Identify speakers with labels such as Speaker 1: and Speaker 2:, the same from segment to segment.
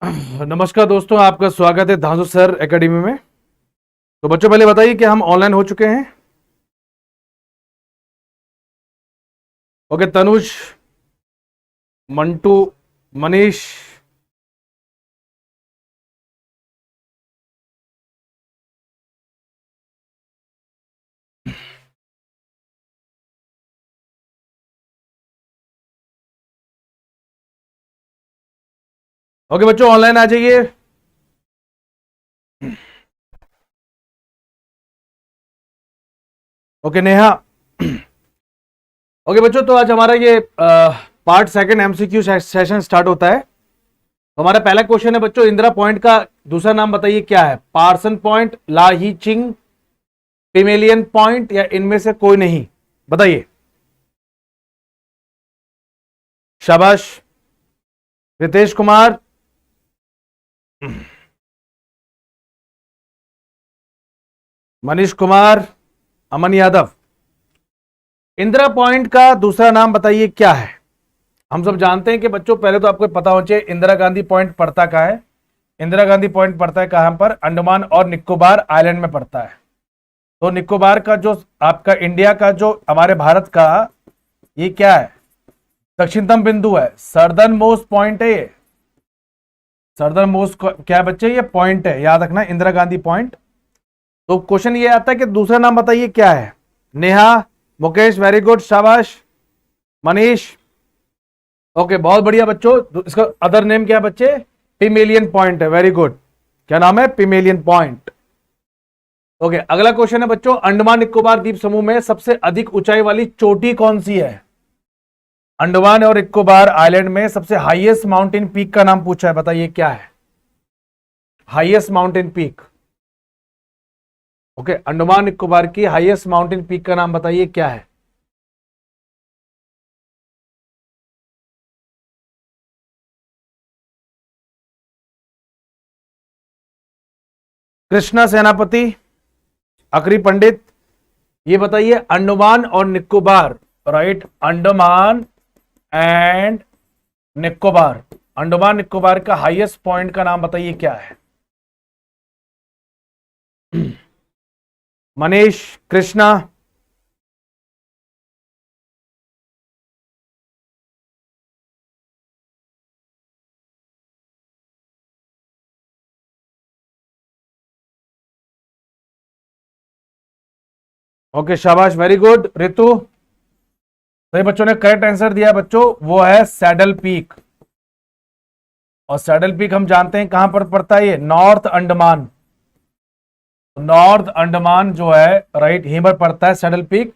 Speaker 1: नमस्कार दोस्तों, आपका स्वागत है धांसू सर एकेडमी में। तो बच्चों पहले बताइए कि हम ऑनलाइन हो चुके हैं। ओके, तनुज, मंटू, मनीष, ओके बच्चों ऑनलाइन आ जाइए। ओके नेहा। ओके बच्चों, तो आज हमारा ये part second MCQ session start होता है। तो हमारा पहला क्वेश्चन है बच्चों, इंदिरा पॉइंट का दूसरा नाम बताइए क्या है? पार्सन पॉइंट, ला ही चिंग, पिमेलियन पॉइंट, या इनमें से कोई नहीं? बताइए। शाबाश। रितेश कुमार, मनीष कुमार, अमन यादव। इंदिरा पॉइंट का दूसरा नाम बताइए क्या है? हम सब जानते हैं कि बच्चों पहले तो आपको पता होना चाहिए इंदिरा गांधी पॉइंट पड़ता कहाँ है। इंदिरा गांधी पॉइंट पड़ता है कहां पर? अंडमान और निकोबार आइलैंड में पड़ता है। तो निकोबार का जो आपका इंडिया का जो हमारे भारत का ये क्या है? दक्षिणतम बिंदु है, सर्दर्न मोस्ट पॉइंट है ये। सर्दर्न मोस्ट क्या है बच्चे? ये पॉइंट है, याद रखना, इंदिरा गांधी पॉइंट। तो क्वेश्चन ये आता है कि दूसरा नाम बताइए क्या है? नेहा, मुकेश, वेरी गुड, शाबाश। मनीष, ओके बहुत बढ़िया बच्चों। इसका अदर नेम क्या है बच्चे? पिमेलियन पॉइंट है, वेरी गुड। क्या नाम है? पिमेलियन पॉइंट। ओके, अगला क्वेश्चन है बच्चों, अंडमान निकोबार द्वीप समूह में सबसे अधिक ऊंचाई वाली चोटी कौन सी है? अंडमान और निकोबार आइलैंड में सबसे हाईएस्ट माउंटेन पीक का नाम पूछा है, बताइए क्या है? Highest mountain peak. Okay, Andaman Nicobar की हाईएस्ट माउंटेन पीक का नाम बताइए क्या है? कृष्णा सेनापति, अकरी पंडित, ये बताइए अंडमान और निकोबार, राइट, अंडमान एंड निकोबार, अंडमान निकोबार का हाईएस्ट पॉइंट का नाम बताइए क्या है? मनीष, कृष्णा, ओके शाबाश, वेरी गुड। ऋतु, सही बच्चों ने करेक्ट आंसर दिया बच्चों, वो है सैडल पीक। और सैडल पीक हम जानते हैं कहां पर पड़ता है? ये नॉर्थ अंडमान, नॉर्थ अंडमान जो है, राइट, यहीं पर पड़ता है सैडल पीक,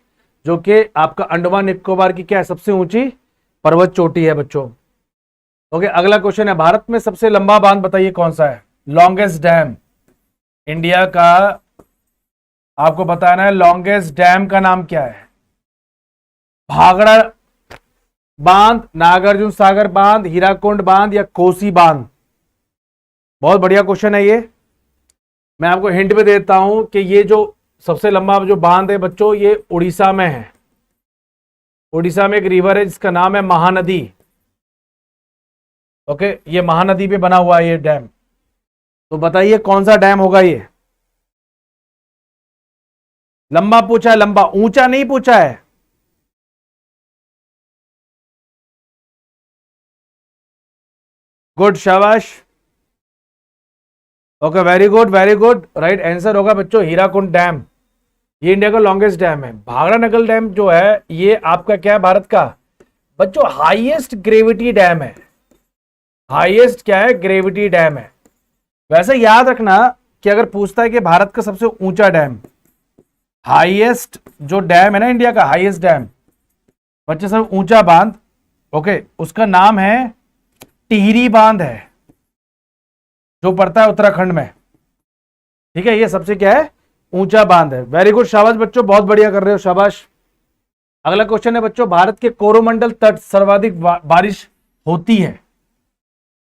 Speaker 1: जो कि आपका अंडमान निकोबार की क्या है? सबसे ऊंची पर्वत चोटी है बच्चों। ओके, अगला क्वेश्चन है, भारत में सबसे लंबा बांध बताइए कौन सा है? लॉन्गेस्ट डैम इंडिया का आपको बताना है, लॉन्गेस्ट डैम का नाम क्या है? भागड़ा बांध, नागार्जुन सागर बांध, हीराकुंड बांध, या कोसी बांध? बहुत बढ़िया क्वेश्चन है ये। मैं आपको हिंट भी देता हूं कि ये जो सबसे लंबा जो बांध है बच्चों, ये उड़ीसा में है। उड़ीसा में एक रिवर है जिसका नाम है महानदी। ओके, ये महानदी पे बना हुआ है ये डैम। तो बताइए कौन सा डैम होगा ये? लंबा पूछा है, लंबा, ऊंचा नहीं पूछा है। गुड, शाबाश। Okay, very good, very good, right answer होगा बच्चों हीराकुंड डैम। ये इंडिया का लॉन्गेस्ट डैम है। भाखड़ा नगर डैम जो है ये आपका क्या है? भारत का बच्चों हाईएस्ट ग्रेविटी डैम है। हाईएस्ट क्या है? ग्रेविटी डैम है। वैसे याद रखना कि अगर पूछता है कि भारत का सबसे ऊंचा डैम, हाईएस्ट जो डैम है ना इंडिया का, हाईएस्ट डैम बच्चे सब ऊंचा बांध, ओके, उसका नाम है टिहरी बांध है, जो पड़ता है उत्तराखंड में। ठीक है, ये सबसे क्या है? ऊंचा बांध है। वेरी गुड, शाबाश बच्चों, बहुत बढ़िया कर रहे हो, शाबाश। अगला क्वेश्चन है बच्चों, भारत के कोरोमंडल तट सर्वाधिक बारिश होती है?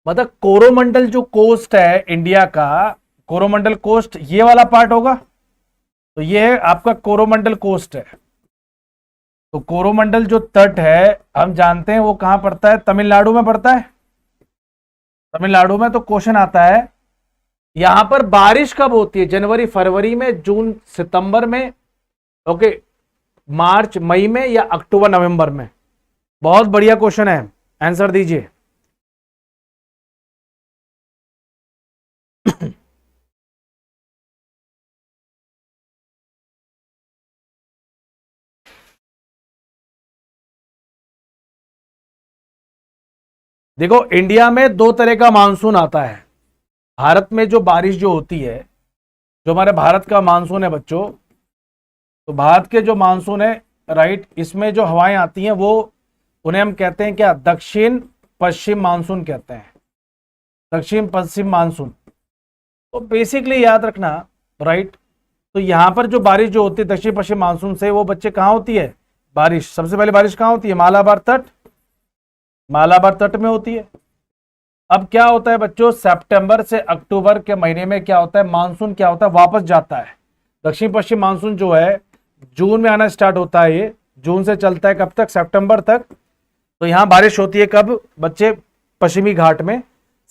Speaker 1: मतलब कोरोमंडल जो कोस्ट है इंडिया का, कोरोमंडल कोस्ट ये वाला पार्ट होगा, तो ये है आपका कोरोमंडल कोस्ट है। तो कोरोमंडल जो तट है हम जानते हैं वो कहां पड़ता है? तमिलनाडु में पड़ता है। तमिलनाडु में तो क्वेश्चन आता है यहां पर बारिश कब होती है, जनवरी फरवरी में, जून सितंबर में, ओके, मार्च मई में, या अक्टूबर नवंबर में। बहुत बढ़िया क्वेश्चन है, आंसर दीजिए। देखो इंडिया में दो तरह का मानसून आता है। भारत में जो बारिश जो होती है, जो हमारे भारत का मानसून है बच्चों, तो भारत के जो मानसून है, राइट, इसमें जो हवाएं आती हैं वो, उन्हें हम कहते हैं क्या, दक्षिण पश्चिम मानसून कहते हैं, दक्षिण पश्चिम मानसून। तो बेसिकली याद रखना, राइट, तो यहां पर जो बारिश जो होती है दक्षिण पश्चिम मानसून से, वो बच्चे कहां होती है बारिश, सबसे पहले बारिश कहां होती है, मालाबार तट, मालाबार तट में होती है। अब क्या होता है बच्चों, सितंबर से अक्टूबर के महीने में क्या होता है, मानसून क्या होता है, वापस जाता है। दक्षिण पश्चिम मानसून जो है जून में आना स्टार्ट होता है, ये जून से चलता है कब तक, सितंबर तक। तो यहां बारिश होती है कब बच्चे, पश्चिमी घाट में,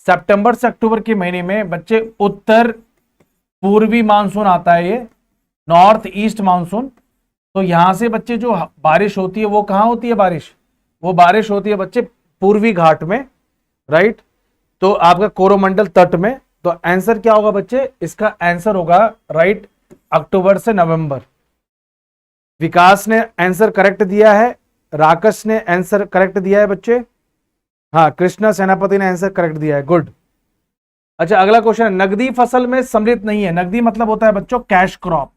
Speaker 1: सितंबर से अक्टूबर के महीने में बच्चे। उत्तर पूर्वी मानसून आता है ये, नॉर्थ ईस्ट मानसून। तो यहां से बच्चे जो बारिश होती है वो कहां होती है बारिश, वो बारिश होती है बच्चे पूर्वी घाट में, राइट, तो आपका कोरोमंडल तट में। तो आंसर क्या होगा बच्चे, इसका आंसर होगा, राइट, अक्टूबर से नवंबर। विकास ने आंसर करेक्ट दिया है, राकेश ने आंसर करेक्ट दिया है बच्चे, हाँ, कृष्णा सेनापति ने आंसर करेक्ट दिया है, गुड। अच्छा अगला क्वेश्चन है, नकदी फसल में सम्मिलित नहीं है। नकदी मतलब होता है बच्चों कैश क्रॉप।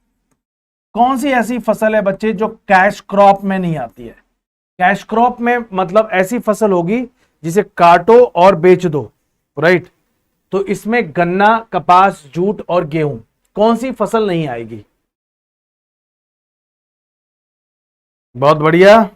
Speaker 1: कौन सी ऐसी फसल है बच्चे जो कैश क्रॉप में नहीं आती है। कैश क्रॉप में मतलब ऐसी फसल होगी जिसे काटो और बेच दो, राइट। तो इसमें गन्ना, कपास, जूट और गेहूं, कौन सी फसल नहीं आएगी। बहुत बढ़िया।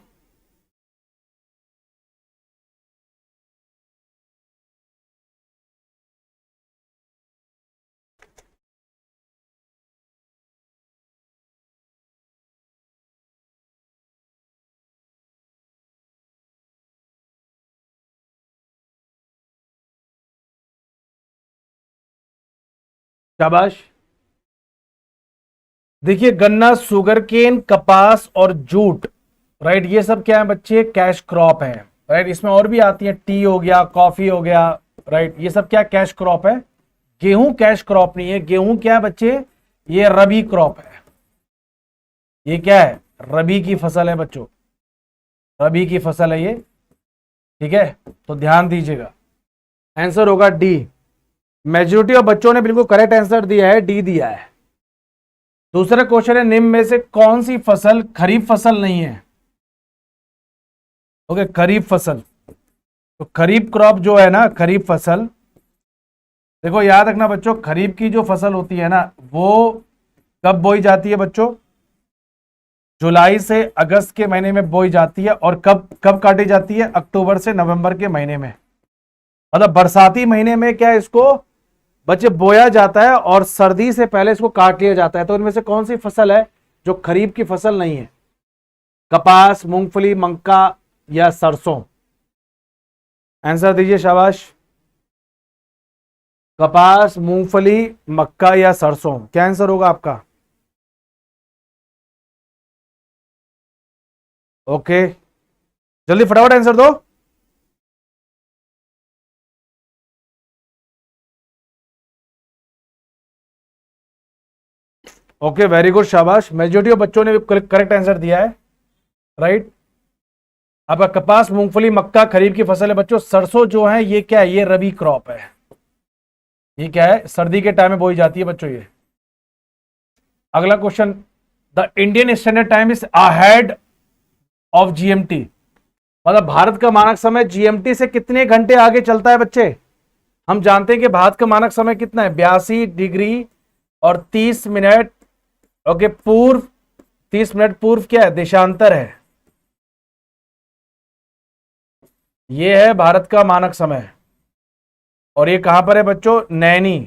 Speaker 1: शाबाश। देखिए गन्ना, शुगर केन, कपास और जूट, राइट, ये सब क्या है बच्चे, कैश क्रॉप है, राइट। इसमें और भी आती है, टी हो गया, कॉफी हो गया, राइट, ये सब क्या कैश क्रॉप है। गेहूं कैश क्रॉप नहीं है, गेहूं क्या है बच्चे, ये रबी क्रॉप है। ये क्या है, रबी की फसल है बच्चों, रबी की फसल है ये, ठीक है। तो ध्यान दीजिएगा, आंसर होगा डी। मेजोरिटी ऑफ बच्चों ने बिल्कुल करेक्ट आंसर दिया है, डी दिया है। दूसरा क्वेश्चन है, निम्न में से कौन सी फसल खरीफ फसल नहीं है। ओके, खरीफ फसल, तो खरीफ क्रॉप जो है ना, खरीफ फसल, देखो याद रखना बच्चों, खरीफ की जो फसल होती है ना, वो कब बोई जाती है बच्चों, जुलाई से अगस्त के महीने में बोई जाती है। और कब कब काटी जाती है, अक्टूबर से नवंबर के महीने में। मतलब बरसाती महीने में क्या इसको बच्चे बोया जाता है और सर्दी से पहले इसको काट लिया जाता है। तो इनमें से कौन सी फसल है जो खरीफ की फसल नहीं है, कपास, मूंगफली, मक्का या सरसों। आंसर दीजिए, शाबाश। कपास, मूंगफली, मक्का या सरसों, क्या आंसर होगा आपका। ओके, जल्दी फटाफट आंसर दो। ओके, वेरी गुड, शाबाश। मेजोरिटी ऑफ बच्चों ने करेक्ट आंसर दिया है, राइट। आपका कपास, मूंगफली, मक्का खरीफ की फसल है बच्चों। सरसों जो है ये क्या है, ये रबी क्रॉप है। ये क्या है, सर्दी के टाइम में बोई जाती है बच्चों ये। अगला question, the Indian standard time is ahead of GMT. मतलब भारत का मानक समय जीएमटी से कितने घंटे आगे चलता है बच्चे। हम जानते हैं कि भारत का मानक समय कितना है, 82 डिग्री और 30 मिनट, ओके, पूर्व, 30 मिनट पूर्व क्या है, देशांतर है। ये है भारत का मानक समय। और ये कहां पर है बच्चों, नैनी।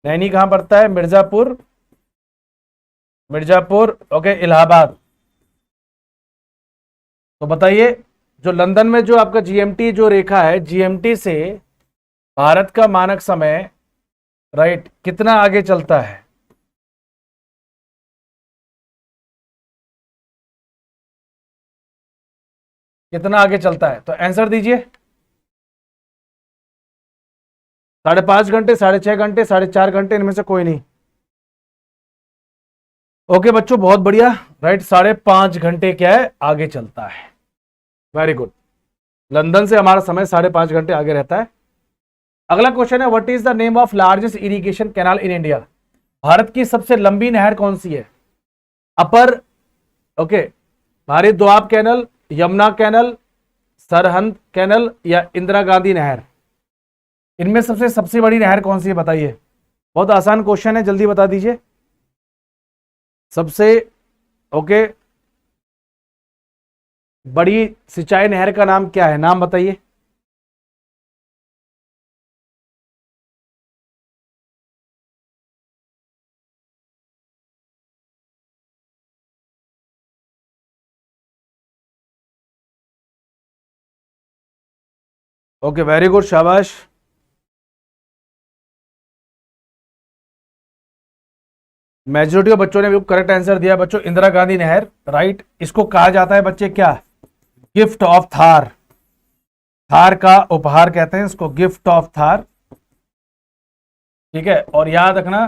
Speaker 1: नैनी कहां पड़ता है, मिर्जापुर, मिर्जापुर, ओके, इलाहाबाद। तो बताइए, जो लंदन में जो आपका जीएमटी जो रेखा है, जीएमटी से भारत का मानक समय, राइट, कितना आगे चलता है? कितना आगे चलता है? तो आंसर दीजिए। 5.5 घंटे, 6.5 घंटे, 4.5 घंटे, इनमें से कोई नहीं। ओके बच्चों, बहुत बढ़िया। राइट, 5.5 घंटे क्या है, आगे चलता है। Very good. लंदन से हमारा समय 5.5 घंटे आगे रहता है। अगला क्वेश्चन है, what is the name of largest irrigation canal in India? Bharat की सबसे लंबी नहर कौन सी है? Upper, okay, Bharat Doab canal, Yamuna canal, Sirhind canal या इंदिरा गांधी नहर? इनमें सबसे सबसे बड़ी नहर कौन सी है बताइए। बहुत आसान क्वेश्चन है, जल्दी बता दीजिए। सबसे, ओके, बड़ी सिंचाई नहर का नाम क्या है, नाम बताइए। ओके, वेरी गुड, शाबाश। मेजोरिटी ऑफ बच्चों ने भी करेक्ट आंसर दिया बच्चों, इंदिरा गांधी नहर। राइट, इसको कहा जाता है बच्चे क्या, गिफ्ट ऑफ थार। थार का उपहार कहते हैं इसको, गिफ्ट ऑफ थार। ठीक है, और याद रखना,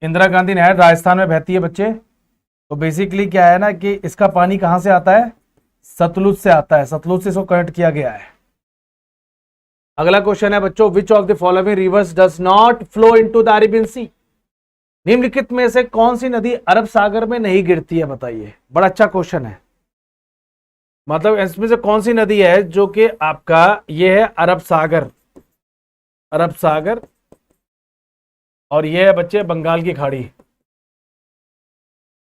Speaker 1: इंदिरा गांधी नहर राजस्थान में बहती है बच्चे। तो बेसिकली क्या है ना कि इसका पानी कहां से आता है, सतलुज से आता है, सतलुज से इसको कनेक्ट किया गया है। अगला क्वेश्चन है बच्चों, which of the following rivers does not flow into the Arabian sea? निम्नलिखित में से कौन सी नदी अरब सागर में नहीं गिरती है बताइए। बड़ा अच्छा क्वेश्चन है। मतलब इसमें से कौन सी नदी है जो कि आपका ये है अरब सागर, अरब सागर, और ये है बच्चे बंगाल की खाड़ी,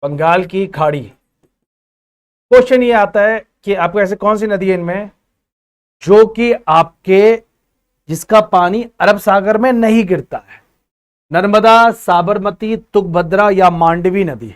Speaker 1: बंगाल की खाड़ी। क्वेश्चन ये आता है कि आपको ऐसे कौन सी नदी है इनमें जो कि आपके, जिसका पानी अरब सागर में नहीं गिरता है? नर्मदा, साबरमती, तुंगभद्रा या मांडवी नदी?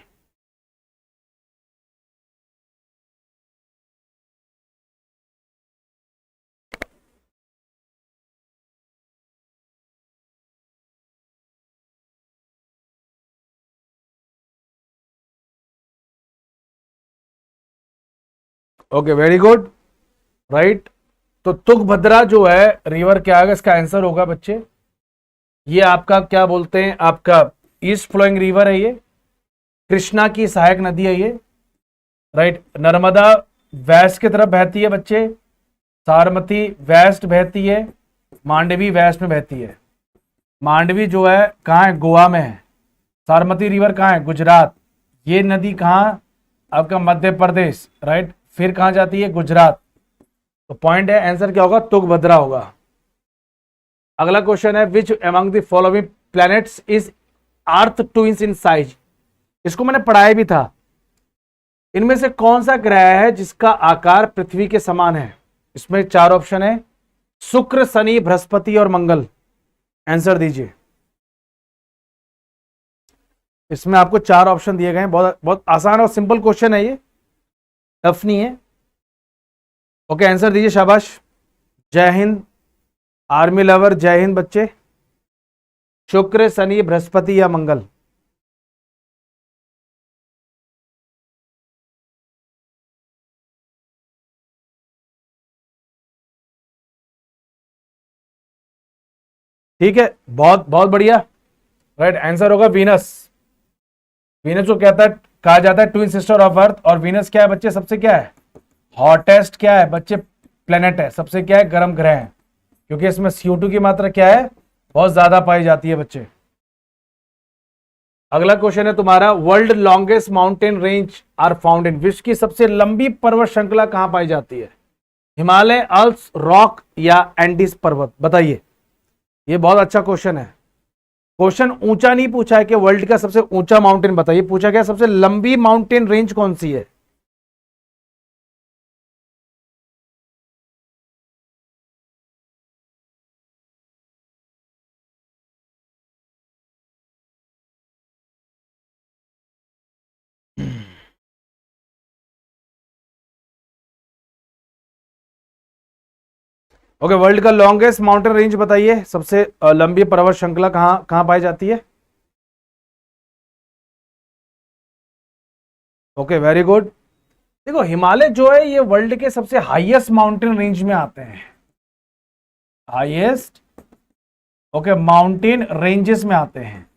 Speaker 1: Okay, very good, right. तो तुंगभद्रा जो है रिवर क्या आएगा, इसका आंसर होगा बच्चे, ये आपका क्या बोलते हैं, आपका ईस्ट फ्लोइंग रिवर है ये, कृष्णा की सहायक नदी है ये। राइट, नर्मदा वेस्ट की तरफ बहती है बच्चे, साबरमती वेस्ट बहती है, मांडवी वेस्ट में बहती है। मांडवी जो है कहाँ है, गोवा में है। साबरमती रिवर कहाँ है, गुजरात। ये नदी कहाँ, आपका मध्य प्रदेश। राइट, फिर कहाँ जाती है, गुजरात। तो पॉइंट है, आंसर क्या होगा, तुंगभद्रा होगा। अगला क्वेश्चन है, which among the following planets is earth twins in size? इसको मैंने पढ़ाया भी था। इनमें से कौन सा ग्रह है जिसका आकार पृथ्वी के समान है? इसमें 4 ऑप्शन है, शुक्र, शनि, बृहस्पति और मंगल। आंसर दीजिए। इसमें आपको 4 ऑप्शन दिए गए हैं, बहुत बहुत आसान और सिंपल क्वेश्चन है ये, टफ नहीं है। ओके, आंसर दीजिए, शाबाश। जय हिंद आर्मी लवर, जय हिंद बच्चे। शुक्र, शनि, बृहस्पति या मंगल? ठीक है, बहुत बहुत बढ़िया। राइट, आंसर होगा वीनस। वीनस को कहता है, कहा जाता है ट्विन सिस्टर ऑफ अर्थ। और वीनस क्या है बच्चे, सबसे क्या है, हॉटेस्ट क्या है बच्चे, प्लेनेट है, सबसे क्या है, गर्म ग्रह है, क्योंकि इसमें CO2 की मात्रा क्या है, बहुत ज्यादा पाई जाती है बच्चे। अगला क्वेश्चन है तुम्हारा, world longest mountain range are found in? विश्व की सबसे लंबी पर्वत श्रृंखला कहां पाई जाती है? हिमालय, अल्प्स, रॉक या एंडीज पर्वत? बताइए। ये बहुत अच्छा क्वेश्चन है। क्वेश्चन ऊंचा नहीं पूछा है कि वर्ल्ड का सबसे ऊंचा माउंटेन बताइए, पूछा गया सबसे लंबी माउंटेन रेंज कौन सी है। ओके, वर्ल्ड का लॉन्गेस्ट माउंटेन रेंज बताइए, सबसे लंबी पर्वत श्रृंखला कहाँ कहाँ पाई जाती है? Okay, very good. देखो हिमालय जो है ये वर्ल्ड के सबसे हाईएस्ट माउंटेन रेंज में आते हैं, हाईएस्ट ओके माउंटेन रेंजेस में आते हैं।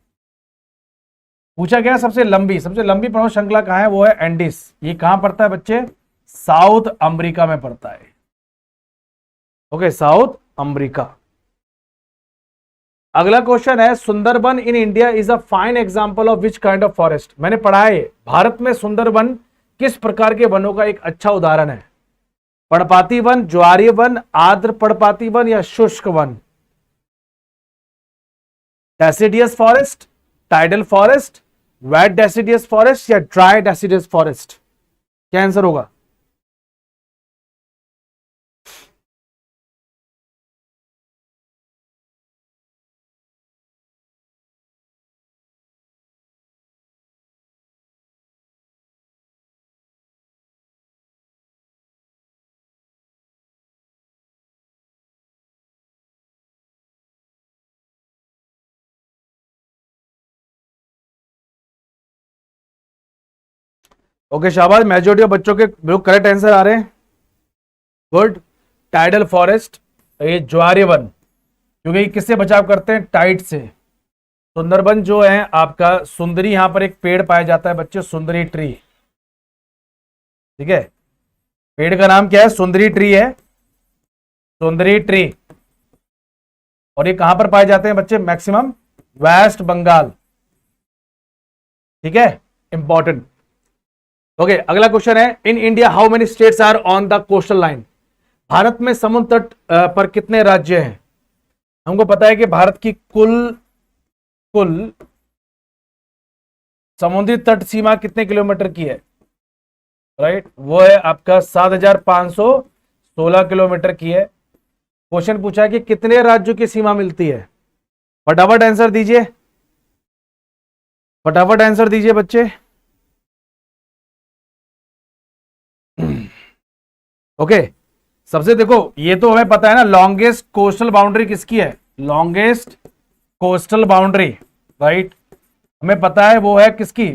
Speaker 1: पूछा गया सबसे लंबी पर्वत श्रृंखला कहाँ है, वो है एंडिस। ये कहां पड़ता है बच्चे? साउथ अमेरिका में पड़ता है। Okay, south America. अगला क्वेश्चन है, Sundarban in India is a fine example of which kind of forest. मैंने पढ़ा है भारत में सुंदरबन किस प्रकार के वनों का एक अच्छा उदाहरण है? पर्णपाती वन, ज्वारीय वन, आर्द्र पर्णपाती वन या शुष्क वन? Deciduous forest, tidal forest, wet deciduous forest या ड्राई डेसिडियस फॉरेस्ट? क्या आंसर होगा? ओके शाबाश, मेजोरिटी ऑफ बच्चों के बिल्कुल करेक्ट आंसर आ रहे हैं। गुड। टाइडल फॉरेस्ट, ये ज्वारीय वन, क्योंकि किससे बचाव करते हैं? टाइड से। सुंदरबन जो है आपका सुंदरी, यहां पर एक पेड़ पाया जाता है बच्चे, सुंदरी ट्री। ठीक है, पेड़ का नाम क्या है? सुंदरी ट्री है, सुंदरी ट्री। और ये कहां पर पाए जाते हैं बच्चे? मैक्सिमम वेस्ट बंगाल। ठीक है, इंपॉर्टेंट। ओके, अगला क्वेश्चन है, in India how many states are on the coastal line? Bharat में समुद्र तट पर कितने राज्य हैं? हमको पता है कि भारत की कुल समुद्री तट सीमा कितने किलोमीटर की है? राइट, वो है आपका 7,516 किलोमीटर की है। क्वेश्चन पूछा है कि कितने राज्यों की सीमा मिलती है? फटाफट आंसर दीजिए, फटाफट आंसर दीजिए बच्चे। ओके, सबसे देखो ये तो हमें पता है ना, लॉन्गेस्ट कोस्टल बाउंड्री किसकी है? लॉन्गेस्ट कोस्टल बाउंड्री, राइट, हमें पता है वो है किसकी?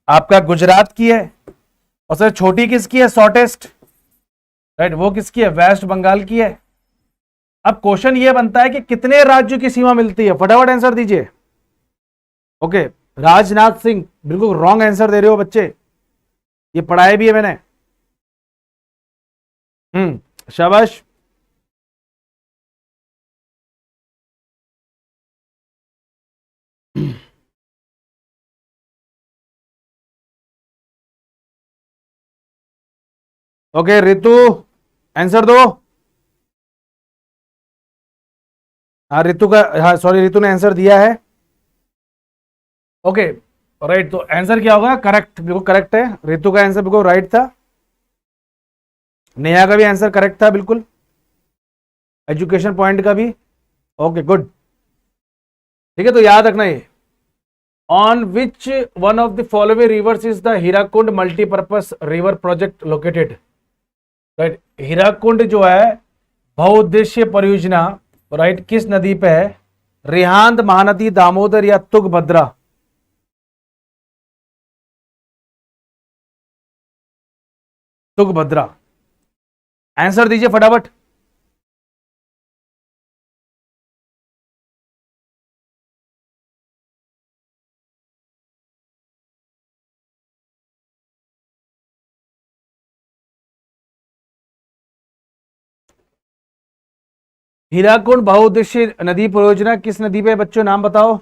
Speaker 1: आपका गुजरात की है। और सर छोटी किसकी है? शॉर्टेस्ट, राइट, वो किसकी है? वेस्ट बंगाल की है। अब क्वेश्चन ये बनता है कि कितने राज्यों की सीमा मिलती है? फटाफट आंसर दीजिए। ओके, राजनाथ सिंह बिल्कुल रॉन्ग आंसर दे रहे हो बच्चे, ये पढ़ाया भी है मैंने। शाबाश। ओके रितु, आंसर दो। हाँ रितु का, हाँ सॉरी रितु ने आंसर दिया है। ओके राइट, तो आंसर क्या होगा? करेक्ट, बिल्कुल करेक्ट है। रितु का आंसर बिल्कुल राइट था। नेहा का भी आंसर करेक्ट था बिल्कुल, एजुकेशन पॉइंट का भी। ओके गुड, ठीक है, तो याद रखना ये, on which one of the following reverse is the Hirakud multipurpose river project located? Right, Hirakud जो है बहुउद्देशीय परियोजना, राइट, किस नदी पे है? रिहांद, महानदी, दामोदर या तुंगभद्रा? तुंगभद्रा, आंसर दीजिए फटाफट। हीराकुंड बहुउद्देशीय नदी परियोजना किस नदी पे बच्चों, नाम बताओ?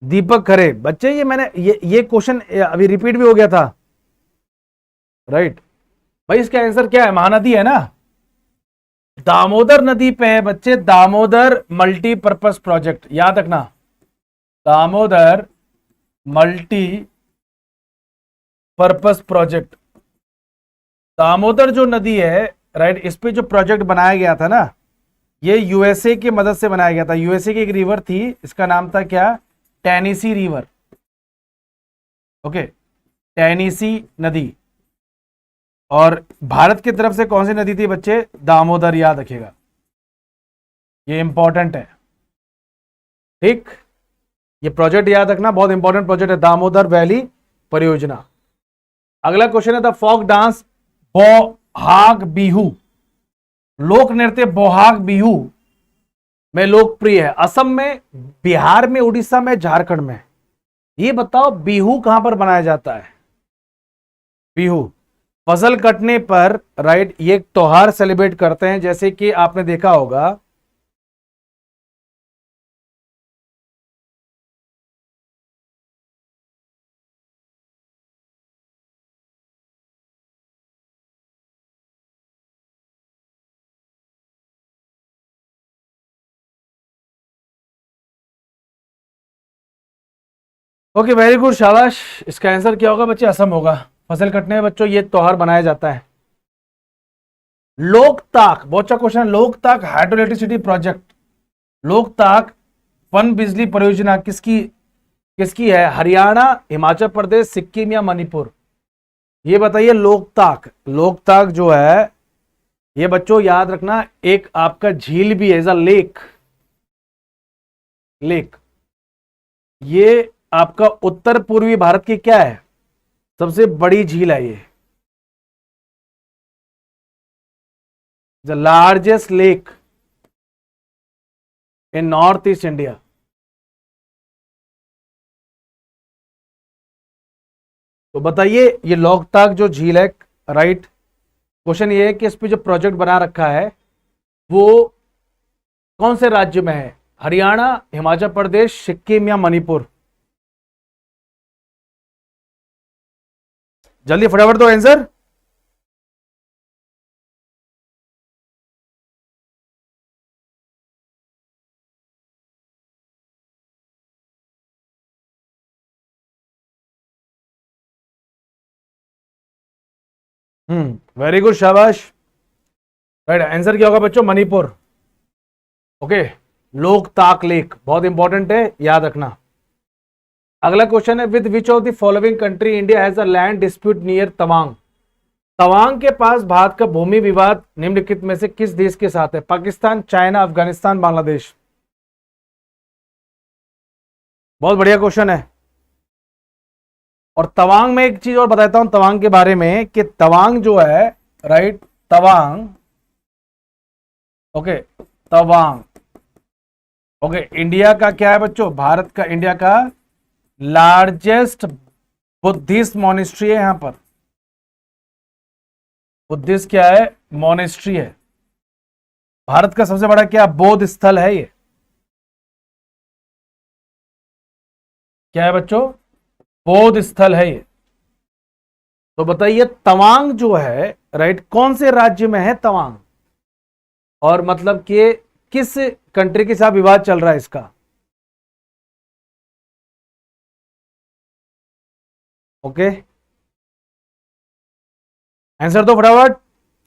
Speaker 1: दीपक खरे। बच्चे ये मैंने ये क्वेश्चन अभी रिपीट भी हो गया था, राइट। भाई इसका आंसर क्या है? महानदी है ना, दामोदर नदी पे है बच्चे, दामोदर मल्टीपर्पज प्रोजेक्ट, याद रखना, Damodar multi purpose project. Damodar जो नदी है, राइट, इस पे जो प्रोजेक्ट बनाया गया था ना, ये यूएसए की मदद से बनाया गया था। यूएसए की एक रिवर थी, इसका नाम था क्या? Tennessee river. ओके, टेनेसी नदी, और भारत की तरफ से कौन सी नदी थी बच्चे? दामोदर, याद रखिएगा, ये इंपॉर्टेंट है। ठीक, ये प्रोजेक्ट याद रखना, बहुत इंपॉर्टेंट प्रोजेक्ट है, दामोदर वैली परियोजना। अगला क्वेश्चन है the folk dance Bohag Bihu, लोक नृत्य बोहाग बिहू में लोकप्रिय है असम में, बिहार में, उड़ीसा में, झारखंड में। ये बताओ बिहू कहां पर मनाया जाता है? बिहू फसल कटने पर, राइट, ये त्योहार सेलिब्रेट करते हैं, जैसे कि आपने देखा होगा ओके, वेरी गुड, शाबाश। इसका आंसर क्या होगा बच्चे? असम होगा। फसल कटने में बच्चों ये त्योहार मनाया जाता है। लोकताक, बहुत अच्छा question. Loktak hydro electricity project, Loktak पन बिजली परियोजना किसकी किसकी है? हरियाणा, हिमाचल प्रदेश, सिक्किम या मणिपुर? ये बताइए। लोकताक, लोकताक जो है ये बच्चों याद रखना एक आपका झील भी है, एज अ लेक, लेक। ये आपका उत्तर पूर्वी भारत की क्या है? सबसे बड़ी झील है ये, the largest lake in north east India. तो बताइए ये लोकताक जो झील है, राइट, क्वेश्चन ये है कि इस पे जो प्रोजेक्ट बना रखा है वो कौन से राज्य में है? हरियाणा, हिमाचल प्रदेश, सिक्किम या मणिपुर? जल्दी फटाफट दो आंसर। वेरी गुड, शाबाश। राइट, आंसर क्या होगा बच्चों? मणिपुर। ओके, लोकताक लेक बहुत इंपॉर्टेंट है, याद रखना। अगला क्वेश्चन है with which of the following country India has a land dispute near Tawang, Tawang के पास भारत का भूमि विवाद निम्नलिखित में से किस देश के साथ है? पाकिस्तान, चाइना, अफगानिस्तान, बांग्लादेश? बहुत बढ़िया क्वेश्चन है। और तवांग में एक चीज और बताता हूं तवांग के बारे में कि तवांग जो है, right, Tawang, okay, Tawang, okay, India का क्या है बच्चों? भारत का, इंडिया का लार्जेस्ट बुद्धिस्ट मॉनेस्ट्री है। यहां पर बुद्धिस्ट क्या है? मॉनेस्ट्री है। भारत का सबसे बड़ा क्या बौद्ध स्थल है? ये क्या है बच्चों? बौद्ध स्थल है ये। तो बताइए तवांग जो है, राइट, कौन से राज्य में है तवांग? और मतलब कि किस कंट्री के साथ विवाद चल रहा है इसका? ओके, आंसर दो फटाफट।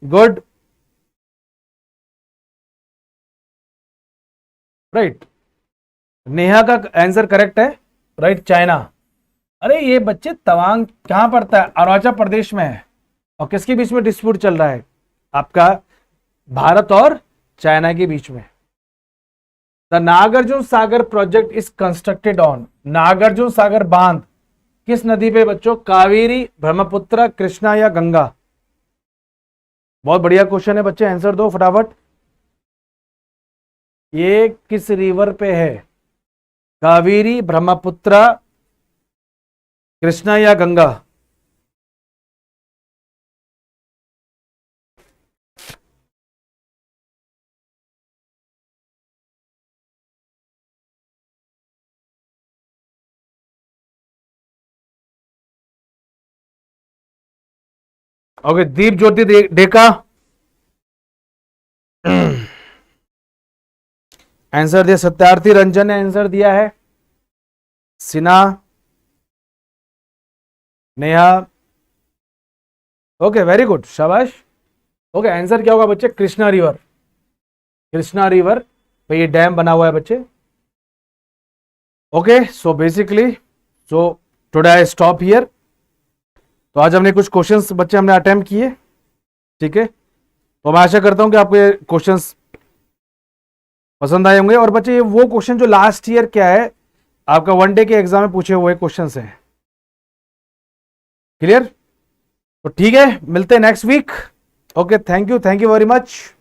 Speaker 1: गुड, राइट, नेहा का आंसर करेक्ट है, राइट, चाइना। अरे ये बच्चे तवांग कहां पड़ता है? अरुणाचल प्रदेश में है। और किसके बीच में डिस्प्यूट चल रहा है? आपका भारत और चाइना के बीच में। The Nagarjuna Sagar project is constructed on, Nagarjuna Sagar बांध किस नदी पे बच्चों? कावेरी, ब्रह्मपुत्र, कृष्णा या गंगा? बहुत बढ़िया क्वेश्चन है बच्चे, आंसर दो फटाफट। ये किस रिवर पे है? कावेरी, ब्रह्मपुत्र, कृष्णा या गंगा? ओके, दीप ज्योति डेका आंसर दिया, सत्यार्थी रंजन ने आंसर दिया है, Sinha, Neha, okay, very good, शाबाश। ओके, आंसर क्या होगा बच्चे? कृष्णा रिवर, कृष्णा रिवर पे ये डैम बना हुआ है बच्चे। Okay, so basically, so today I stop here. तो आज हमने कुछ क्वेश्चंस बच्चे हमने अटेम्प्ट किए। ठीक है, तो मैं आशा करता हूं कि आपको ये क्वेश्चंस पसंद आए होंगे। और बच्चे ये वो क्वेश्चन जो लास्ट ईयर क्या है आपका वन डे के एग्जाम में पूछे हुए क्वेश्चंस हैं। क्लियर? तो ठीक है, मिलते हैं next week. Okay, thank you very much.